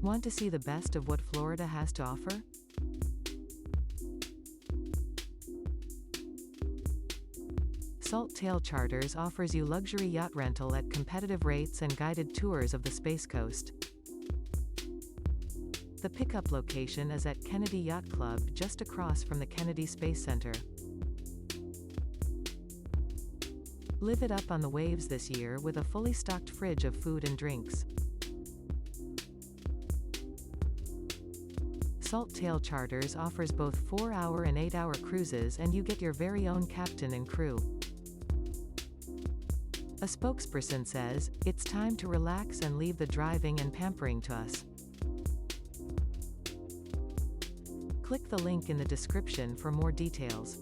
Want to see the best of what Florida has to offer? Salttail Charters offers you luxury yacht rental at competitive rates and guided tours of the Space Coast. The pickup location is at Kennedy Yacht Club just across from the Kennedy Space Center. Live it up on the waves this year with a fully stocked fridge of food and drinks. Salttail Charters offers both 4-hour and 8-hour cruises, and you get your very own captain and crew. A spokesperson says, "It's time to relax and leave the driving and pampering to us." Click the link in the description for more details.